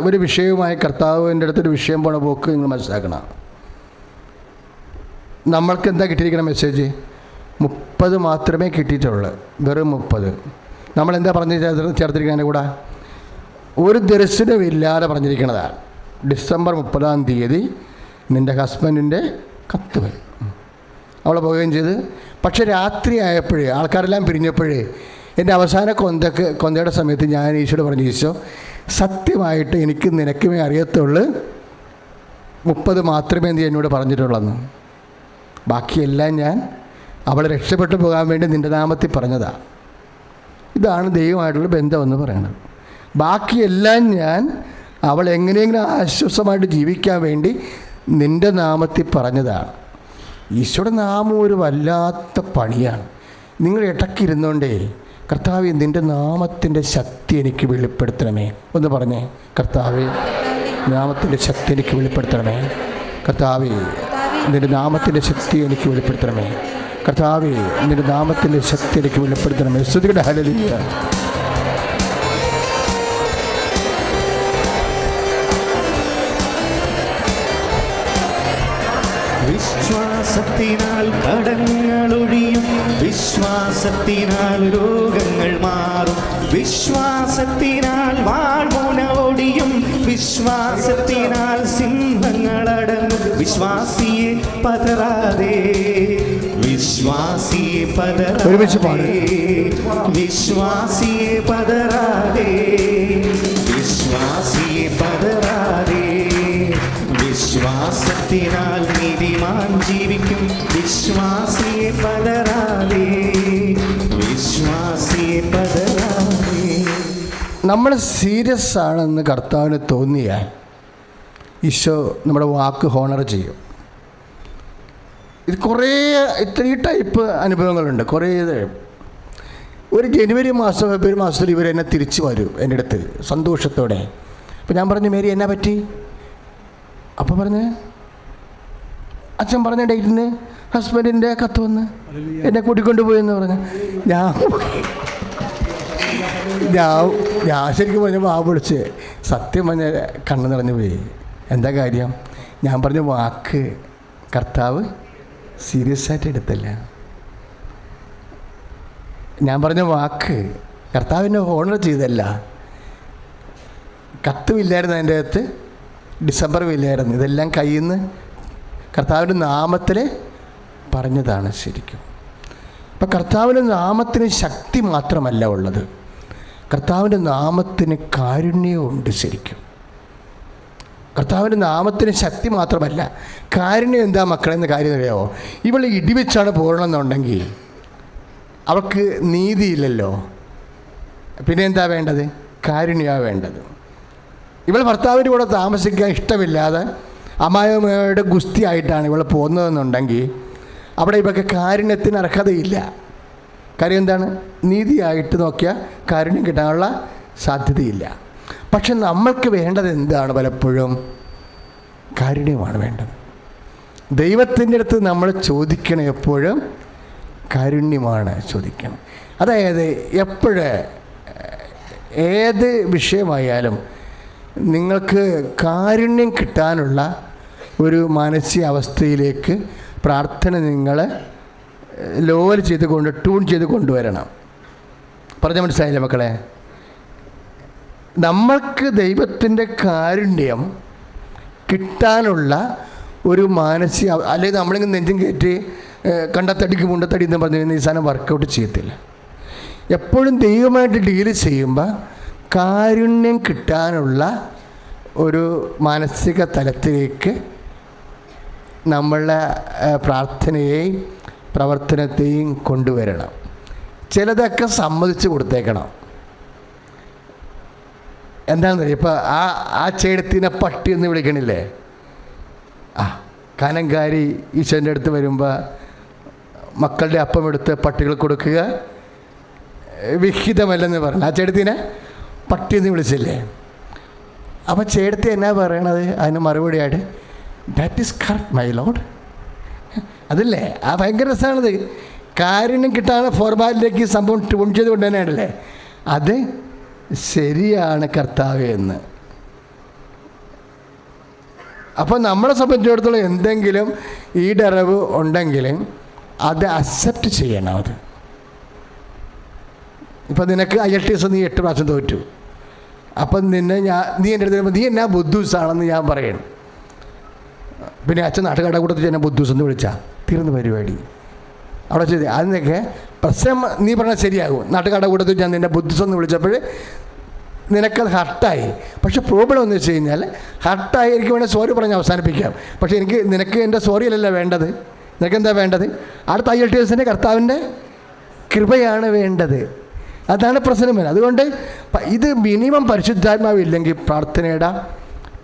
ഒരു വിഷയവുമായി കർത്താവിൻ്റെ അടുത്തൊരു വിഷയം പോണ പോക്ക് നിങ്ങൾ മനസ്സിലാക്കണം. നമ്മൾക്ക് എന്താ കിട്ടിയിരിക്കുന്ന മെസ്സേജ്? 30 മാത്രമേ കിട്ടിയിട്ടുള്ളൂ, വെറും 30. നമ്മളെന്താ പറഞ്ഞ് ചേർത്തിരിക്കുന്നതിൻ്റെ കൂടെ ഒരു ദർശനമില്ലാതെ പറഞ്ഞിരിക്കുന്നതാണ്. ഡിസംബർ 30-ാം തീയതി നിൻ്റെ ഹസ്ബൻഡിൻ്റെ കത്ത് വരും. അവൾ പോവുകയും ചെയ്ത്. പക്ഷെ രാത്രി ആയപ്പോഴേ ആൾക്കാരെല്ലാം പിരിഞ്ഞപ്പോഴേ എൻ്റെ അവസാന കൊന്തയുടെ സമയത്ത് ഞാൻ ഈശോയോട് പറഞ്ഞു, ഈശോ സത്യമായിട്ട് എനിക്ക് നിനക്കുമേ അറിയത്തുള്ളൂ, 30 മാത്രമേ നീ എന്നോട് പറഞ്ഞിട്ടുള്ളെന്ന്. ബാക്കിയെല്ലാം ഞാൻ അവളെ രക്ഷപ്പെട്ടു പോകാൻ വേണ്ടി നിൻ്റെ നാമത്തിൽ പറഞ്ഞതാണ്. ഇതാണ് ദൈവമായിട്ടുള്ള ബന്ധമെന്ന് പറയുന്നത്. ബാക്കിയെല്ലാം ഞാൻ അവൾ എങ്ങനെയെങ്കിലും ആശ്വാസമായിട്ട് ജീവിക്കാൻ വേണ്ടി നിൻ്റെ നാമത്തിൽ പറഞ്ഞതാണ്. ഈശോയുടെ നാമം ഒരു വല്ലാത്ത പണിയാണ്. നിങ്ങൾ ഇടയ്ക്കിരുന്നോണ്ടേ കർത്താവേ നിൻ്റെ നാമത്തിൻ്റെ ശക്തി എനിക്ക് വെളിപ്പെടുത്തണമേ ഒന്ന് പറഞ്ഞേ. കർത്താവേ നാമത്തിൻ്റെ ശക്തി എനിക്ക് വെളിപ്പെടുത്തണമേ. കർത്താവേ നിൻ്റെ നാമത്തിൻ്റെ ശക്തി എനിക്ക് വെളിപ്പെടുത്തണമേ. കർത്താവേ നിൻ്റെ നാമത്തിൻ്റെ ശക്തി എനിക്ക് വെളിപ്പെടുത്തണമേ. സ്തുതിക്കട്ടെ. ഹല്ലേലൂയ. വിശ്വാസത്തിനാൽ കടങ്ങളൊഴിയും, വിശ്വാസത്തിനാൽ രോഗങ്ങൾ മാറും, വിശ്വാസത്തിനാൽ വാൾമുന ഒടിയും, വിശ്വാസത്തിനാൽ സിംഹങ്ങളടങ്ങും. വിശ്വാസിയെ പതറാതെ, വിശ്വാസിയെ പതറാതെ, വിശ്വാസിയെ പതറാതെ, വിശ്വാസിയെ പതറാതെ. വിശ്വാസത്തിനാൽ നീതിമാൻ ജീവിക്കും, വിശ്വാസിയെ പതറാതെ, വിശ്വാസിയെ പതറാതെ. നമ്മൾ സീരിയസ് ആണെന്ന് കർത്താവിന് തോന്നിയാൽ ഈശോ നമ്മുടെ വാക്ക് ഹോണർ ചെയ്യും. ഇത് കുറേ ഈ ടൈപ്പ് അനുഭവങ്ങളുണ്ട്. കുറേ ഒരു ജനുവരി മാസം ഫെബ്രുവരി മാസത്തിൽ ഇവരെന്നെ തിരിച്ചു വരും എൻ്റെ അടുത്ത് സന്തോഷത്തോടെ. അപ്പോൾ ഞാൻ പറഞ്ഞു, മേരി എന്നാ പറ്റി? അപ്പോൾ പറഞ്ഞ് അച്ഛൻ പറഞ്ഞ ഡേറ്റിന് ഹസ്ബൻഡിൻ്റെ കത്ത് വന്ന് എന്നെ കൂട്ടിക്കൊണ്ട് പോയെന്ന് പറഞ്ഞ് ഞാൻ ശരിക്കും പറഞ്ഞപ്പോൾ ആ വിളിച്ച് സത്യം പറഞ്ഞ കണ്ണ് നിറഞ്ഞു പോയി. എന്താ കാര്യം? ഞാൻ പറഞ്ഞ വാക്ക് കർത്താവ് സീരിയസ് ആയിട്ട് എടുത്തില്ല. ഞാൻ പറഞ്ഞ വാക്ക് കർത്താവിനെ ഓണർ ചെയ്തല്ല. കത്തുമില്ലായിരുന്നു അതിൻ്റെ അകത്ത്, ഡിസംബറും ഇല്ലായിരുന്നു. ഇതെല്ലാം കയ്യിൽ നിന്ന് കർത്താവിൻ്റെ നാമത്തിൽ പറഞ്ഞതാണ് ശരിക്കും. അപ്പം കർത്താവിൻ്റെ നാമത്തിന് ശക്തി മാത്രമല്ല ഉള്ളത്, കർത്താവിൻ്റെ നാമത്തിന് കാരുണ്യമുണ്ട് ശരിക്കും. കർത്താവിൻ്റെ നാമത്തിന് ശക്തി മാത്രമല്ല കാരുണ്യം. എന്താ മക്കളെന്ന കാര്യം അറിയാമോ? ഇവൾ ഇടിവെച്ചാണ് പോകണമെന്നുണ്ടെങ്കിൽ അവൾക്ക് നീതിയില്ലല്ലോ, പിന്നെ എന്താ വേണ്ടത്? കാരുണ്യമാണ് വേണ്ടത്. ഇവൾ ഭർത്താവിൻ്റെ കൂടെ താമസിക്കാൻ ഇഷ്ടമില്ലാതെ അമ്മായിയമ്മയുടെ ഗുസ്തിയായിട്ടാണ് ഇവൾ പോകുന്നതെന്നുണ്ടെങ്കിൽ അവിടെ ഇവൾക്ക് കാരുണ്യത്തിന് അർഹതയില്ല. കാര്യം എന്താണ്? നീതിയായിട്ട് നോക്കിയാൽ കാരുണ്യം കിട്ടാനുള്ള സാധ്യതയില്ല. പക്ഷെ നമ്മൾക്ക് വേണ്ടത് എന്താണ്? പലപ്പോഴും കാരുണ്യമാണ് വേണ്ടത്. ദൈവത്തിൻ്റെ അടുത്ത് നമ്മൾ ചോദിക്കണം, എപ്പോഴും കാരുണ്യമാണ് ചോദിക്കണം. അതായത് ഏത് വിഷയമായാലും നിങ്ങൾക്ക് കാരുണ്യം കിട്ടാനുള്ള ഒരു മാനസികാവസ്ഥയിലേക്ക് പ്രാർത്ഥന നിങ്ങൾ ലോവൽ ട്യൂൺ ചെയ്ത് കൊണ്ടുവരണം. പറഞ്ഞ മനസ്സിലായില്ലേ മക്കളെ? നമ്മൾക്ക് ദൈവത്തിൻ്റെ കാരുണ്യം കിട്ടാനുള്ള ഒരു മാനസിക, അല്ലെങ്കിൽ നമ്മളിങ്ങനെ നെഞ്ചും കയറ്റി കണ്ടത്തടിക്ക് മുണ്ടത്തടി എന്ന് പറഞ്ഞു ഈ സാധനം വർക്കൗട്ട് ചെയ്യത്തില്ല. എപ്പോഴും ദൈവമായിട്ട് ഡീല് ചെയ്യുമ്പോൾ കാരുണ്യം കിട്ടാനുള്ള ഒരു മാനസിക തലത്തിലേക്ക് നമ്മളുടെ പ്രാർത്ഥനയെയും പ്രവർത്തനത്തെയും കൊണ്ടുവരണം. ചിലതൊക്കെ സമ്മതിച്ച് കൊടുത്തേക്കണം. എന്താണെന്ന് അറിയാം, ഇപ്പോൾ ആ ചേടത്തിനെ പട്ടി എന്ന് വിളിക്കണില്ലേ, കനങ്കാരി ഈശോൻ്റെ അടുത്ത് വരുമ്പോൾ മക്കളുടെ അപ്പം എടുത്ത് പട്ടികൾ കൊടുക്കുക വിഹിതമല്ലെന്ന് പറഞ്ഞു. ആ ചേടത്തിനെ പട്ടി എന്ന് വിളിച്ചില്ലേ. അപ്പോൾ ചേടത്തി എന്നാ പറയണത്? അതിന് മറുപടിയായിട്ട് that is correct my lord. അതല്ലേ, ആ ഭയങ്കര രസമാണത്. കാരുണ്യം കിട്ടാണ് ഫോർമാലിലേക്ക് സംഭവം ട്യൂൺ ചെയ്ത് കൊണ്ട് തന്നെയാണല്ലേ, അത് ശരിയാണ് കർത്താവേ എന്ന്. അപ്പോൾ നമ്മളെ സംബന്ധിച്ചിടത്തോളം എന്തെങ്കിലും ഈടറിവ് ഉണ്ടെങ്കിലും അത് അക്സെപ്റ്റ് ചെയ്യണം. അത് ഇപ്പം നിനക്ക് IELTS നീ 8 പ്രാവശ്യം തോറ്റു, അപ്പം നീ എൻ്റെ അടുത്ത് നീ എന്നാ ബുദ്ധൂസാണെന്ന് ഞാൻ പറയണം. പിന്നെ അച്ഛൻ നാട്ടുകാരുടെ കൂട്ടത്തിൽ എന്നെ ബുദ്ധൂസ് എന്ന് വിളിച്ചാൽ തീർന്ന പരിപാടി അവിടെ ചെയ്ത്. അതിനൊക്കെ പ്രശ്നം നീ പറഞ്ഞാൽ ശരിയാകും. നാട്ടുകാരുടെ കൂട്ടത്തിൽ ഞാൻ നിന്നെ ബുദ്ധൂസ് എന്ന് വിളിച്ചപ്പോൾ നിനക്കത് ഹർട്ടായി. പക്ഷെ പ്രോബ്ലം എന്ന് വെച്ച് കഴിഞ്ഞാൽ ഹർട്ടായി എനിക്ക് വേണേൽ സോറി പറഞ്ഞ് അവസാനിപ്പിക്കാം. പക്ഷേ നിനക്ക് എൻ്റെ സോറിയല്ലല്ലോ വേണ്ടത്. നിനക്കെന്താ വേണ്ടത്? അടുത്ത IELTSൻ്റെ കർത്താവിൻ്റെ കൃപയാണ് വേണ്ടത്. അതാണ് പ്രശ്നം. അതുകൊണ്ട് ഇത് മിനിമം പരിശുദ്ധാത്മാവില്ലെങ്കിൽ പ്രാർത്ഥനയുടെ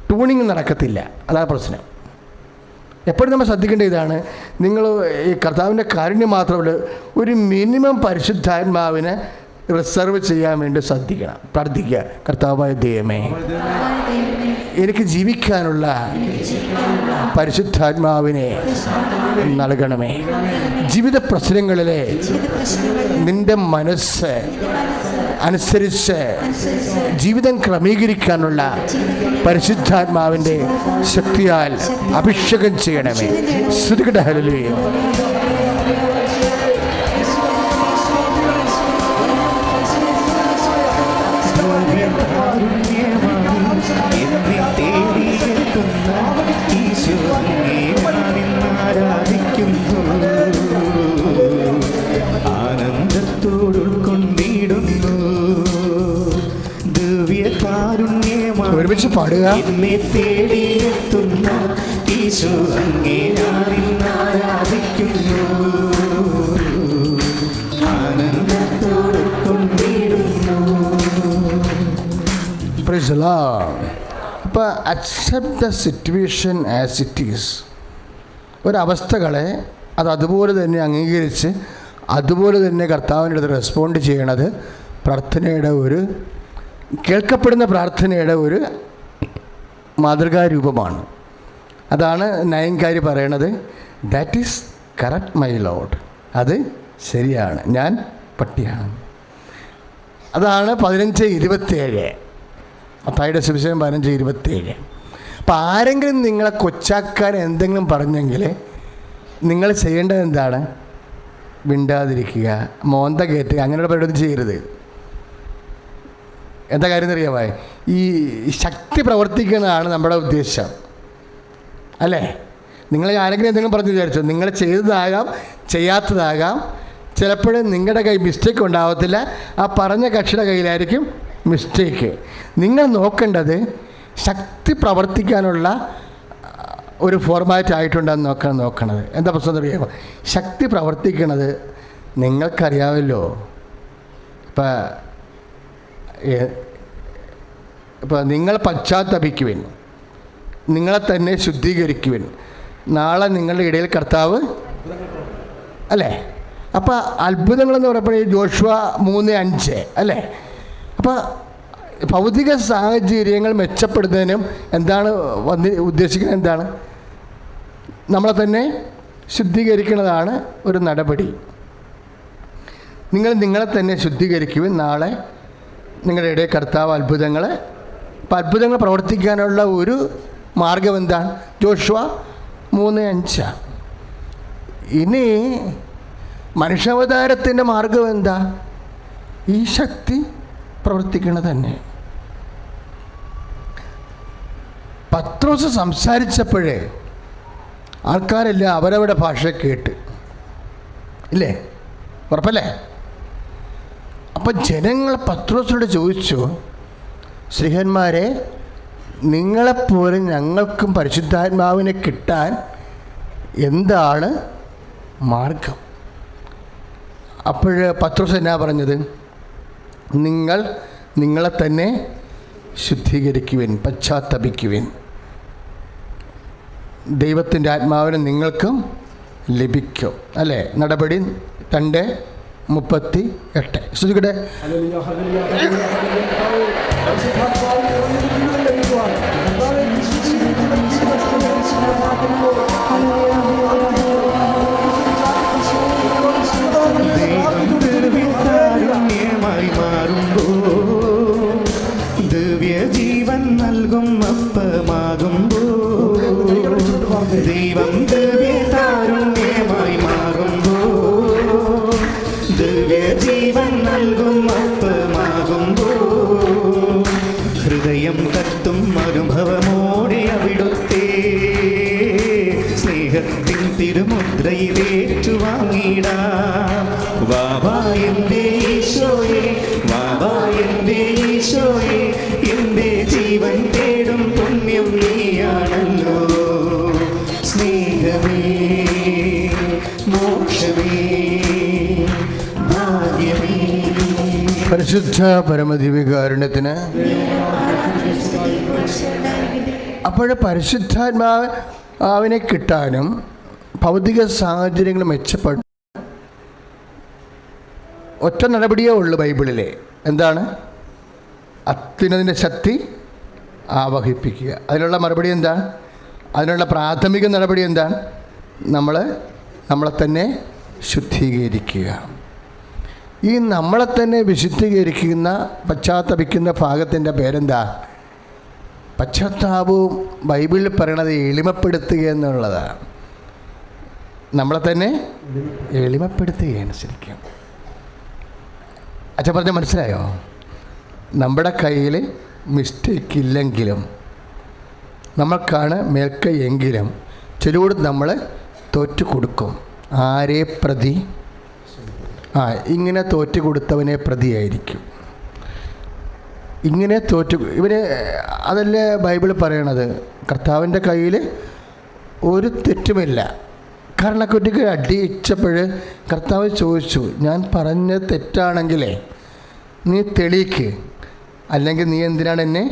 ട്യൂണിങ് നടക്കത്തില്ല. അതാണ് പ്രശ്നം. എപ്പോഴും നമ്മൾ ശ്രദ്ധിക്കേണ്ട ഇതാണ്, നിങ്ങൾ ഈ കർത്താവിൻ്റെ കാരുണ്യം മാത്രമല്ല, ഒരു മിനിമം പരിശുദ്ധാത്മാവിനെ റിസർവ് ചെയ്യാൻ വേണ്ടി ശ്രദ്ധിക്കണം. പ്രാർത്ഥിക്കുക, കർത്താവായ ദൈവമേ എനിക്ക് ജീവിക്കാനുള്ള പരിശുദ്ധാത്മാവിനെ നൽകണമേ. ജീവിത പ്രശ്നങ്ങളിലെ നിൻ്റെ മനസ്സ് അനുസരിച്ച് ജീവിതം ക്രമീകരിക്കാനുള്ള പരിശുദ്ധാത്മാവിൻ്റെ ശക്തിയാൽ അഭിഷേകം ചെയ്യണമേ. സ്തുതിക്കട്ടെ, ഹല്ലേലൂയ. ഒരുമിച്ച് പാടുക. എന്നെ തേടിയെത്തുന്ന ഈശോ അങ്ങേ ആരാധിക്കുന്നു, ആനന്ദത്തോടെ കൊണ്ടിടുന്നു. Praise the Lord. അപ്പോൾ accept the situation as it is. ഒരവസ്ഥകളെ അതുപോലെ തന്നെ അംഗീകരിച്ച് അതുപോലെ തന്നെ കർത്താവിൻ്റെ അടുത്ത് റെസ്പോണ്ട് ചെയ്യണത് പ്രാർത്ഥനയുടെ ഒരു കേൾക്കപ്പെടുന്ന പ്രാർത്ഥനയുടെ ഒരു മാതൃകാരൂപമാണ്. അതാണ് നയൻകാരി പറയണത്, that is correct my load. അത് ശരിയാണ്, ഞാൻ പട്ടിയാണ്. അതാണ് 15:27, മത്തായിയുടെ സുവിശേഷം 15:27. അപ്പോൾ ആരെങ്കിലും നിങ്ങളെ കൊച്ചാക്കാൻ എന്തെങ്കിലും പറഞ്ഞെങ്കിൽ നിങ്ങൾ ചെയ്യേണ്ടത് എന്താണ്? മിണ്ടാതിരിക്കുക, മോന്ത കയറ്റുക, അങ്ങനെയുള്ള പരിപാടി ചെയ്യരുത്. എന്താ കാര്യം എന്നറിയാമോ? ഈ ശക്തി പ്രവർത്തിക്കുന്നതാണ് നമ്മുടെ ഉദ്ദേശം, അല്ലേ? നിങ്ങൾ ആരെങ്കിലും എന്തെങ്കിലും പറഞ്ഞു വിചാരിച്ചോ, നിങ്ങൾ ചെയ്തതാകാം ചെയ്യാത്തതാകാം, ചിലപ്പോഴും നിങ്ങളുടെ കൈ മിസ്റ്റേക്ക് ഉണ്ടാകത്തില്ല, ആ പറഞ്ഞ കക്ഷിയുടെ കയ്യിലായിരിക്കും മിസ്റ്റേക്ക്. നിങ്ങൾ നോക്കേണ്ടത് ശക്തി പ്രവർത്തിക്കാനുള്ള ഒരു ഫോർമാറ്റ് ആയിട്ടുണ്ടെന്ന് നോക്കണത്. എന്താ പ്രശ്നം അറിയാമോ? ശക്തി പ്രവർത്തിക്കണത് നിങ്ങൾക്കറിയാമല്ലോ. ഇപ്പം നിങ്ങൾ പശ്ചാത്തപിക്കുവിൻ, നിങ്ങളെ തന്നെ ശുദ്ധീകരിക്കുവിൻ, നാളെ നിങ്ങളുടെ ഇടയിൽ കർത്താവ്, അല്ലേ? അപ്പോൾ അത്ഭുതങ്ങളെന്ന് പറയുമ്പോൾ ജോഷുവ 3:5, അല്ലേ? അപ്പോൾ ഭൗതിക സാഹചര്യങ്ങൾ മെച്ചപ്പെടുന്നതിനും എന്താണ് ഉദ്ദേശിക്കുന്നത്? എന്താണ്? നമ്മളെ തന്നെ ശുദ്ധീകരിക്കുന്നതാണ് ഒരു നടപടി. നിങ്ങളെ തന്നെ ശുദ്ധീകരിക്കുവിൻ, നാളെ നിങ്ങളുടെ ഇടയിൽ കർത്താവ് അത്ഭുതങ്ങൾ പ്രവർത്തിക്കാനുള്ള ഒരു മാർഗം എന്താണ്? ജോഷുവ 3:5. ഇനി മനുഷ്യാവതാരത്തിൻ്റെ മാർഗം എന്താ? ഈ ശക്തി പ്രവർത്തിക്കുന്നത് തന്നെ. പത്രോസ് സംസാരിച്ചപ്പോഴേ ആൾക്കാരെല്ലാം അവരവരുടെ ഭാഷ കേട്ട് ഇല്ലേ, ഉറപ്പല്ലേ? അപ്പം ജനങ്ങൾ പത്രോസിനോട് ചോദിച്ചു, ശ്രീഹന്മാരെ, നിങ്ങളെപ്പോലെ ഞങ്ങൾക്കും പരിശുദ്ധാത്മാവിനെ കിട്ടാൻ എന്താണ് മാർഗം? അപ്പോൾ പത്രോസ് എന്നാ പറഞ്ഞത്? നിങ്ങളെ തന്നെ ശുദ്ധീകരിക്കുവിൻ, പശ്ചാത്തപിക്കുവിൻ, ദൈവത്തിൻ്റെ ആത്മാവിനെ നിങ്ങൾക്കും ലഭിക്കും. അല്ലേ? നടപടി 2:38. ശ്രദ്ധിക്കട്ടെ. Hallelujah, hallelujah, hallelujah, hallelujah. പരിശുദ്ധാത്മാവിനെ ഒന്നിനും ലഭിക്കുവാൻ കർത്താവേ, വിശ്വസിക്കുന്ന വിശ്വാസത്തോടെ മനസ്സിലാക്കുമ്പോൾ ദിവ്യകാരുണ്യമായി മാറുമ്പോൾ, ദിവ്യജീവൻ നൽകും അപ്പമാകുമ്പോൾ, ദൈവം ദിവ്യകാരുണ്യമായി മാറുമ്പോൾ, ദിവ്യജീവൻ നൽകും അപ്പമാകുമ്പോൾ, ഹൃദയം കത്തും അനുഭവമോടെ അവിടുത്തെ സ്നേഹത്തിൻ തിരുമുദ്രയിലേറ്റുവാങ്ങിടാം. വാവാ എൻ്റെ ഈശോയെ, വാവാ എൻ്റെ ഈശോയെ, എൻ്റെ ജീവൻ തേടും പുണ്യം നീയാണല്ലോ. സ്നേഹമേ, മോക്ഷമേ, ഭാഗ്യമേ. പരിശുദ്ധ പരമദിവ്യകാരുണ്യത്തിന്. അപ്പോൾ പരിശുദ്ധാത്മാവിനെ കിട്ടാനും ഭൗതിക സാഹചര്യങ്ങൾ മെച്ചപ്പെട്ട ഒറ്റ നടപടിയേ ഉള്ളൂ ബൈബിളിലെ. എന്താണ്? അത്യുന്നതിൻ്റെ ശക്തി ആവഹിപ്പിക്കുക. അതിനുള്ള മറുപടി എന്താ? അതിനുള്ള പ്രാഥമിക നടപടി എന്താണ്? നമ്മളെ തന്നെ ശുദ്ധീകരിക്കുക. ഈ നമ്മളെ തന്നെ വിശുദ്ധീകരിക്കുന്ന, പശ്ചാത്തപിക്കുന്ന ഭാഗത്തിൻ്റെ പേരെന്താ? പശ്ചാത്താപവും ബൈബിളിൽ പറയണത് എളിമപ്പെടുത്തുക എന്നുള്ളതാണ്. നമ്മളെ തന്നെ എളിമപ്പെടുത്തുകയാണ് ശരിക്കും. അച്ഛൻ പറഞ്ഞാൽ മനസ്സിലായോ? നമ്മുടെ കയ്യിൽ മിസ്റ്റേക്ക് ഇല്ലെങ്കിലും, നമ്മൾക്കാണ് മേൽക്കൈ എങ്കിലും ചിലരോട് നമ്മൾ തോറ്റു കൊടുക്കും. ആരെ പ്രതി? ഇങ്ങനെ തോറ്റു കൊടുത്തവനെ പ്രതിയായിരിക്കും. ഇങ്ങനെ ഇവന് അതല്ലേ ബൈബിൾ പറയണത്. കർത്താവിൻ്റെ കയ്യിൽ ഒരു തെറ്റുമില്ല. കാരണക്കുറ്റിക്ക് അടിച്ചപ്പോൾ കർത്താവ് ചോദിച്ചു, ഞാൻ പറഞ്ഞ തെറ്റാണെങ്കിലേ നീ തെളിയിക്ക്, അല്ലെങ്കിൽ നീ എന്തിനാണ് എന്നെ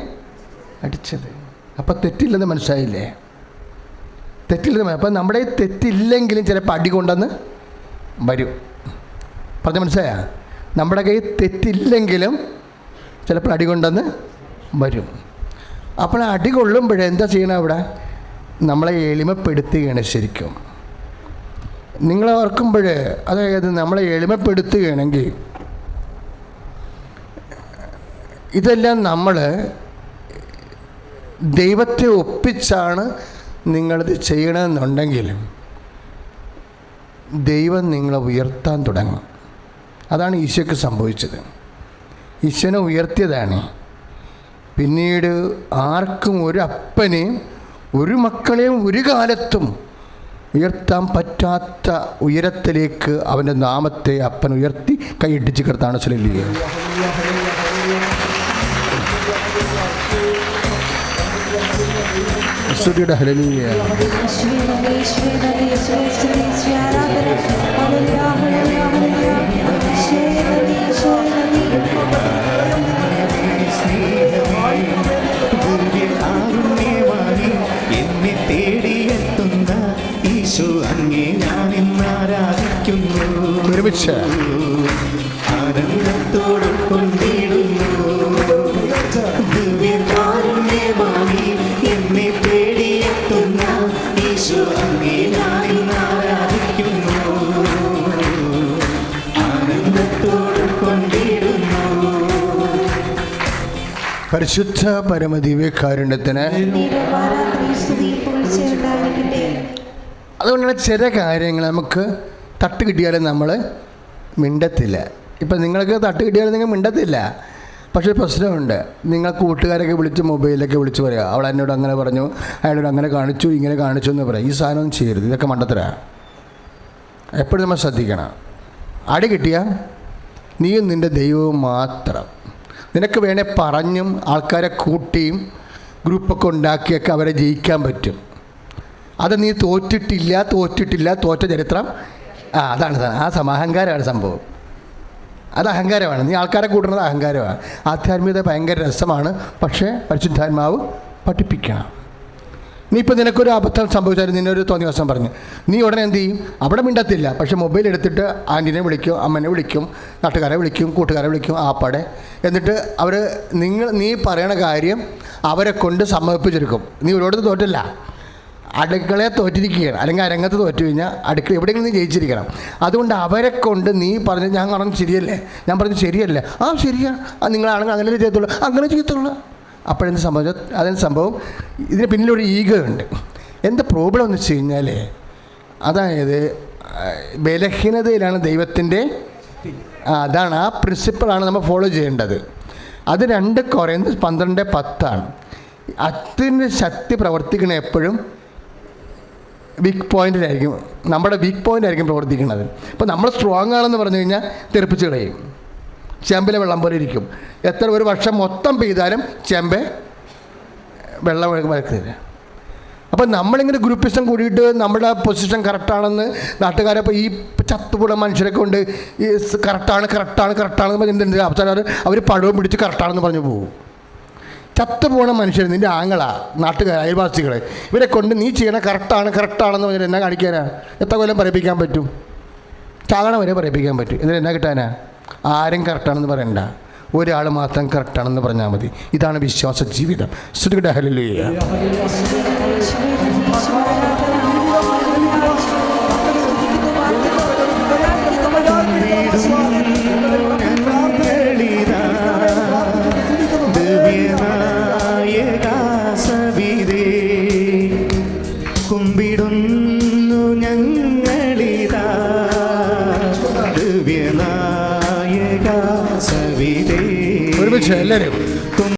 അടിച്ചത്? അപ്പം തെറ്റില്ലെന്ന് മനസ്സിലായില്ലേ? തെറ്റില്ലെന്ന്. അപ്പം നമ്മുടെ തെറ്റില്ലെങ്കിലും ചിലപ്പോൾ അടി കൊണ്ടെന്ന് വരും. പറഞ്ഞ മനസ്സിലായ? നമ്മുടെ കയ്യിൽ തെറ്റില്ലെങ്കിലും ചിലപ്പോൾ അടി കൊണ്ടെന്ന് വരും. അപ്പോൾ അടി കൊള്ളുമ്പോഴേ എന്താ ചെയ്യണം? അവിടെ നമ്മളെ എളിമപ്പെടുത്തുകയാണ് ശരിക്കും. നിങ്ങളെ ഓർക്കുമ്പോൾ, അതായത് നമ്മളെ എളിമപ്പെടുത്തുകയാണെങ്കിൽ ഇതെല്ലാം നമ്മൾ ദൈവത്തെ ഒപ്പിച്ചാണ് നിങ്ങളിത് ചെയ്യണമെന്നുണ്ടെങ്കിൽ ദൈവം നിങ്ങളെ ഉയർത്താൻ തുടങ്ങും. അതാണ് ഈശോയ്ക്ക് സംഭവിച്ചത്. ഈശോനെ ഉയർത്തിയതാണ്. പിന്നീട് ആർക്കും, ഒരു അപ്പനെയും ഒരു മക്കളെയും ഒരു കാലത്തും ഉയർത്താൻ പറ്റാത്ത ഉയരത്തിലേക്ക് അവൻ്റെ നാമത്തെ അപ്പൻ ഉയർത്തി കൈയിട്ടിച്ച് കിടത്താണ്. ഹല്ലേലൂയ. സ്തുതിയുടെ ഹല്ലേലൂയ. എന്നെ തേടിയെത്തുന്ന ഈശോ അങ്ങേ ഞാൻ ഇന്ന് ആരാധിക്കുന്നു. ഒരുമിച്ച് ആനന്ദത്തോട് കൊണ്ടിടുന്നു. ദിവ്യകാരുണ്യമായി എന്നെ തേടിയെത്തുന്ന ഈശോ അങ്ങേ ഞാൻ ഇന്ന് ആരാധിക്കുന്നു. ആനന്ദത്തോട് കൊണ്ടിടുന്നു. പരിശുദ്ധ പരമദിവ്യകാരുണ്യത്തിന്. അതുകൊണ്ടാണ് ചില കാര്യങ്ങൾ നമുക്ക് തട്ട് കിട്ടിയാലും നമ്മൾ മിണ്ടത്തില്ല. ഇപ്പം നിങ്ങൾക്ക് തട്ട് കിട്ടിയാലും നിങ്ങൾ മിണ്ടത്തില്ല. പക്ഷേ പ്രശ്നമുണ്ട്. നിങ്ങൾ കൂട്ടുകാരൊക്കെ വിളിച്ച് മൊബൈലൊക്കെ വിളിച്ച് പറയുക, അവൾ എന്നോട് അങ്ങനെ പറഞ്ഞു, അയാളോട് അങ്ങനെ കാണിച്ചു, ഇങ്ങനെ കാണിച്ചു എന്ന് പറയാം. ഈ സാധനം ചെയ്യരുത്. ഇതൊക്കെ മണ്ടത്തരാണ്. എപ്പോഴും നമ്മൾ ശ്രദ്ധിക്കണം. അടി കിട്ടിയാൽ നീയും നിൻ്റെ ദൈവവും മാത്രം. നിനക്ക് വേണേൽ പറഞ്ഞും ആൾക്കാരെ കൂട്ടിയും ഗ്രൂപ്പൊക്കെ ഉണ്ടാക്കിയൊക്കെ അവരെ ജയിക്കാൻ പറ്റും. അത് നീ തോറ്റിട്ടില്ല, തോറ്റ ചരിത്രം അതാണ് അഹങ്കാരമാണ് സംഭവം. അത് അഹങ്കാരമാണ്. നീ ആൾക്കാരെ കൂട്ടുന്നത് അഹങ്കാരമാണ്. ആധ്യാത്മികത ഭയങ്കര രസമാണ്, പക്ഷേ പരിശുദ്ധാത്മാവ് പഠിപ്പിക്കണം. നീ ഇപ്പോൾ നിനക്കൊരു അബദ്ധം സംഭവിച്ചാലും നിന്നൊരു തോന്നിയ ദിവസം പറഞ്ഞു, നീ ഉടനെ എന്ത് ചെയ്യും? അവിടെ മിണ്ടത്തില്ല. പക്ഷേ മൊബൈൽ എടുത്തിട്ട് ആൻറ്റിനെ വിളിക്കും, അമ്മനെ വിളിക്കും, നാട്ടുകാരെ വിളിക്കും, കൂട്ടുകാരെ വിളിക്കും, ആപ്പാടെ. എന്നിട്ട് നീ പറയണ കാര്യം അവരെ കൊണ്ട് സമ്മതിപ്പിച്ചെടുക്കും. നീ ഒരിടത്ത് തോറ്റില്ല, അടുക്കളയെ തോറ്റിരിക്കുകയാണ്, അല്ലെങ്കിൽ അരങ്ങത്ത് തോറ്റു കഴിഞ്ഞാൽ അടുക്കള എവിടെയെങ്കിലും നീ ജയിച്ചിരിക്കണം. അതുകൊണ്ട് അവരെ കൊണ്ട് നീ പറഞ്ഞ് ഞാൻ പറഞ്ഞു ശരിയല്ലേ, ഞാൻ പറഞ്ഞു ശരിയല്ലേ, ശരിയാണ്, നിങ്ങളാണെങ്കിൽ അങ്ങനെ ചെയ്യത്തുള്ളൂ, അങ്ങനെ ചെയ്യത്തുള്ളൂ. അപ്പോഴെന്ത് സംഭവിച്ചാൽ അതിന് സംഭവം ഇതിന് പിന്നിലൊരു ഈഗോ ഉണ്ട്. എന്താ പ്രോബ്ലം എന്ന് വെച്ച് കഴിഞ്ഞാൽ, അതായത് ബലഹീനതയിലാണ് ദൈവത്തിൻ്റെ അതാണ് ആ പ്രിൻസിപ്പിളാണ് നമ്മൾ ഫോളോ ചെയ്യേണ്ടത്. അത് 2 കൊരിന്ത്യർ 12:10. അതിൻ്റെ ശക്തി പ്രവർത്തിക്കണ എപ്പോഴും വീക്ക് പോയിന്റിലായിരിക്കും, നമ്മുടെ വീക്ക് പോയിൻ്റായിരിക്കും പ്രവർത്തിക്കുന്നത്. ഇപ്പോൾ നമ്മൾ സ്ട്രോങ് ആണെന്ന് പറഞ്ഞു കഴിഞ്ഞാൽ തെറിപ്പിച്ച് കളയും, ചെമ്പിലെ വെള്ളം പോലെ ഇരിക്കും. എത്ര ഒരു വർഷം മൊത്തം പെയ്താലും ചെമ്പ് വെള്ളം വരക്കുന്നില്ല. അപ്പം നമ്മളിങ്ങനെ ഗ്രൂപ്പിസം കൂടിയിട്ട് നമ്മുടെ പൊസിഷൻ കറക്റ്റാണെന്ന് നാട്ടുകാരെ ഇപ്പോൾ ഈ ചത്തുപൂട മനുഷ്യരെ കൊണ്ട് ഈ കറക്റ്റാണെന്ന് പറഞ്ഞിട്ടുണ്ട്. അവസാനം അവർ പഴവും പിടിച്ച് കറക്റ്റാണെന്ന് പറഞ്ഞു പോകും. ചത്തുപോണ മനുഷ്യർ നിൻ്റെ ആങ്ങളാ, നാട്ടുകാർ, അയൽവാസികൾ, ഇവരെ കൊണ്ട് നീ ചെയ്യണ കറക്റ്റാണെന്ന് പറഞ്ഞാൽ എന്നാ കാണിക്കാനാ? എത്ര കൊല്ലം പറയിപ്പിക്കാൻ പറ്റും? ചാകണ വരെ പറയിപ്പിക്കാൻ പറ്റും. ഇതിന് എന്നാ കിട്ടാനാ? ആരും കറക്റ്റാണെന്ന് പറയണ്ട, ഒരാൾ മാത്രം കറക്റ്റാണെന്ന് പറഞ്ഞാൽ മതി. ഇതാണ് വിശ്വാസ ജീവിതം. സ്തുതിക്കട്ടെ, ഹല്ലേലൂയ. കുമ്പിടുന്നു ഞങ്ങളിതാ ദിവ്യനായക സവിതേ. ഒരുമിച്ച് എല്ലാവരും